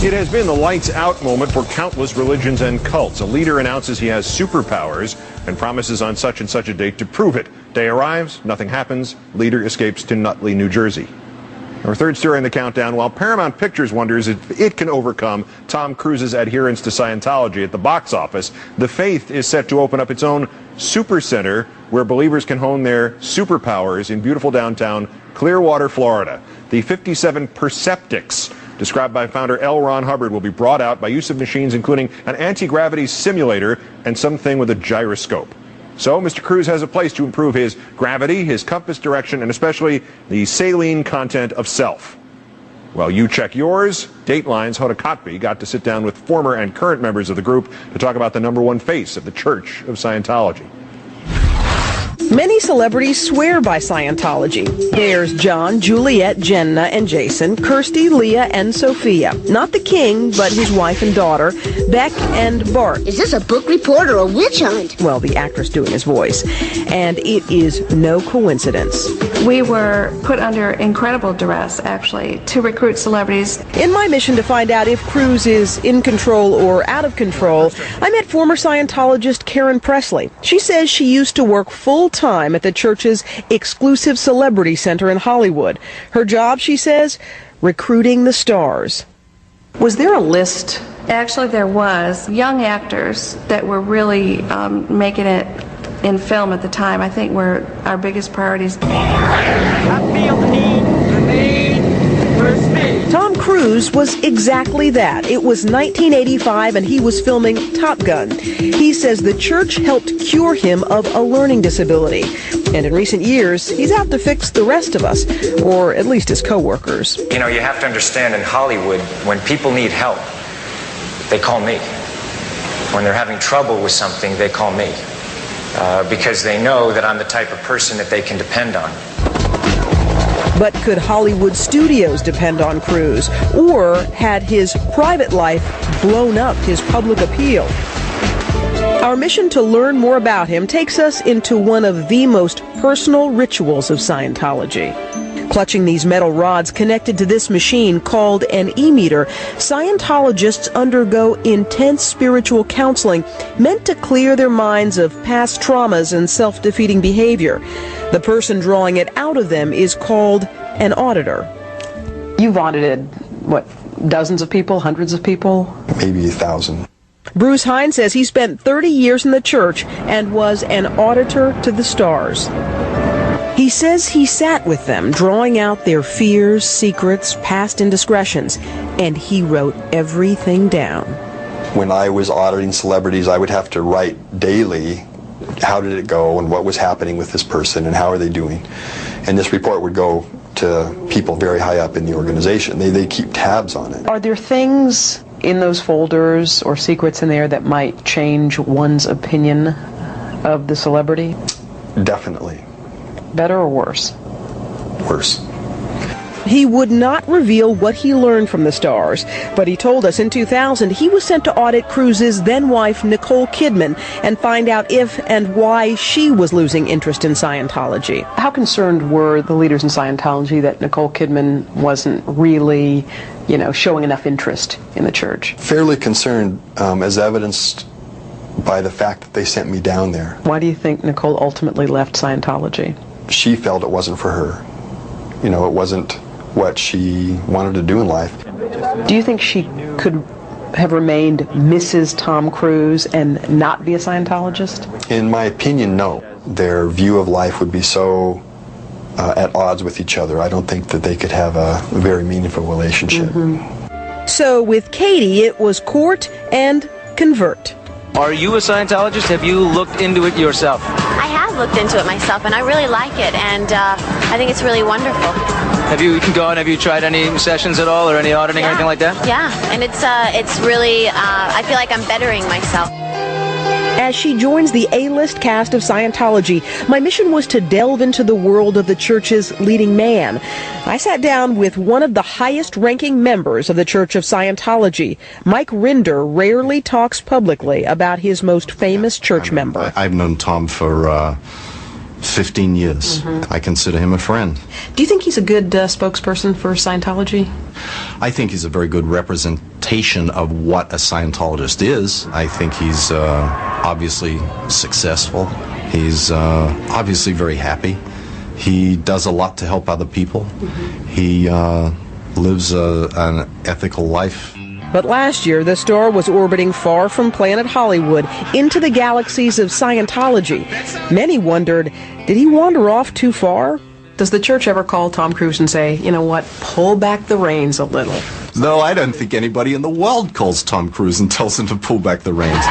It has been the lights out moment for countless religions and cults. A leader announces he has superpowers and promises on such and such a date to prove it. Day arrives, nothing happens. Leader escapes to Nutley, New Jersey. Our third story in the countdown, while Paramount Pictures wonders if it can overcome Tom Cruise's adherence to Scientology at the box office, The Faith is set to open up its own super center where believers can hone their superpowers in beautiful downtown Clearwater, Florida. The 57 Perceptics, described by founder L. Ron Hubbard, will be brought out by use of machines including an anti-gravity simulator and something with a gyroscope. So Mr. Cruise has a place to improve his gravity, his compass direction, and especially the saline content of self. Well, you check yours. Dateline's Hoda Kotb got to sit down with former and current members of the group to talk about the #1 face of the Church of Scientology. Many celebrities swear by Scientology. There's John, Juliet, Jenna, and Jason, Kirsty, Leah, and Sophia. Not the king, but his wife and daughter, Beck and Bart. Is this a book report or a witch hunt? Well, the actress doing his voice. And it is no coincidence. We were put under incredible duress, actually, to recruit celebrities. In my mission to find out if Cruise is in control or out of control, I met former Scientologist Karen Presley. She says she used to work full-time at the church's exclusive celebrity center in Hollywood. Her job, she says, recruiting the stars. Was there a list? Actually, there was. Young actors that were really making it in film at the time, I think, were our biggest priorities. I feel the need for speed. Tom Cruise was exactly that. It was 1985 and he was filming Top Gun. He says the church helped cure him of a learning disability. And in recent years, he's out to fix the rest of us, or at least his co-workers. You know, you have to understand in Hollywood, when people need help, they call me. When they're having trouble with something, they call me. Because they know that I'm the type of person that they can depend on. But could Hollywood studios depend on Cruise? Or had his private life blown up his public appeal? Our mission to learn more about him takes us into one of the most personal rituals of Scientology. Clutching these metal rods connected to this machine called an e-meter, Scientologists undergo intense spiritual counseling meant to clear their minds of past traumas and self-defeating behavior. The person drawing it out of them is called an auditor. You've audited, what, dozens of people, hundreds of people? Maybe 1,000. Bruce Hine says he spent 30 years in the church and was an auditor to the stars. He says he sat with them, drawing out their fears, secrets, past indiscretions, and he wrote everything down. When I was auditing celebrities, I would have to write daily how did it go and what was happening with this person and how are they doing. And this report would go to people very high up in the organization. They keep tabs on it. Are there things in those folders or secrets in there that might change one's opinion of the celebrity? Definitely. Better or worse? Worse. He would not reveal what he learned from the stars, but he told us in 2000 he was sent to audit Cruise's then-wife Nicole Kidman and find out if and why she was losing interest in Scientology. How concerned were the leaders in Scientology that Nicole Kidman wasn't really, showing enough interest in the church? Fairly concerned, as evidenced by the fact that they sent me down there. Why do you think Nicole ultimately left Scientology? She felt it wasn't for her. It wasn't what she wanted to do in life. Do you think she could have remained Mrs. Tom Cruise and not be a Scientologist? In my opinion, no. Their view of life would be so at odds with each other. I don't think that they could have a very meaningful relationship. Mm-hmm. So with Katie, it was court and convert. Are you a Scientologist? Have you looked into it yourself? I have looked into it myself, and I really like it, and I think it's really wonderful. Have you gone? Have you tried any sessions at all, or any auditing or anything like that? Yeah, and it's really, I feel like I'm bettering myself. As she joins the A-list cast of Scientology, my mission was to delve into the world of the church's leading man. I sat down with one of the highest-ranking members of the Church of Scientology. Mike Rinder rarely talks publicly about his most famous church member. I've known Tom for 15 years. I consider him a friend. Do you think he's a good spokesperson for Scientology? I think he's a very good representation of what a Scientologist is. I think he's obviously successful. He's obviously very happy. He does a lot to help other people. He lives an ethical life. But last year, the star was orbiting far from planet Hollywood into the galaxies of Scientology. Many wondered, did he wander off too far? Does the church ever call Tom Cruise and say, you know what, pull back the reins a little? No, I don't think anybody in the world calls Tom Cruise and tells him to pull back the reins.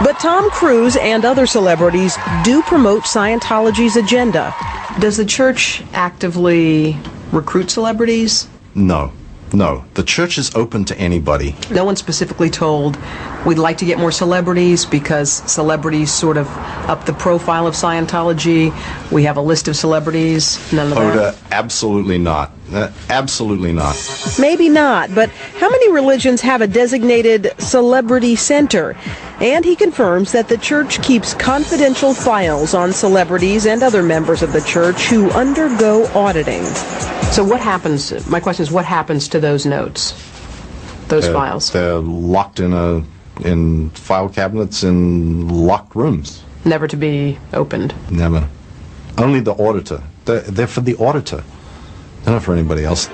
But Tom Cruise and other celebrities do promote Scientology's agenda. Does the church actively recruit celebrities? No. No, the church is open to anybody. No one specifically told, we'd like to get more celebrities because celebrities sort of up the profile of Scientology. We have a list of celebrities. None of that? Absolutely not. Absolutely not. Maybe not, but how many religions have a designated celebrity center? And he confirms that the church keeps confidential files on celebrities and other members of the church who undergo auditing. So what happens, my question is, what happens to those notes, those files? They're locked in file cabinets in locked rooms. Never to be opened? Never. Only the auditor. They're for the auditor. They're not for anybody else.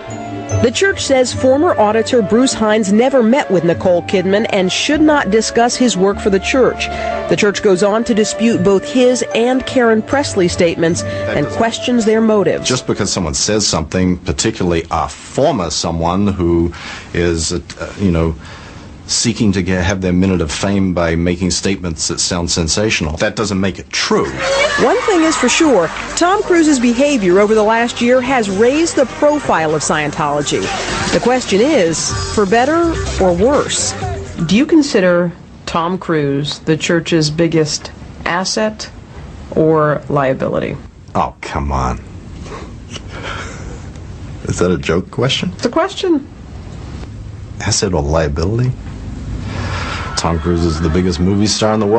The church says former auditor Bruce Hines never met with Nicole Kidman and should not discuss his work for the church. The church goes on to dispute both his and Karen Pressley's statements and questions their motives. Just because someone says something, particularly a former someone who is, seeking to have their minute of fame by making statements that sound sensational, that doesn't make it true. One thing is for sure, Tom Cruise's behavior over the last year has raised the profile of Scientology. The question is, for better or worse? Do you consider Tom Cruise the church's biggest asset or liability? Oh, come on. Is that a joke question? It's a question. Asset or liability? Tom Cruise is the biggest movie star in the world.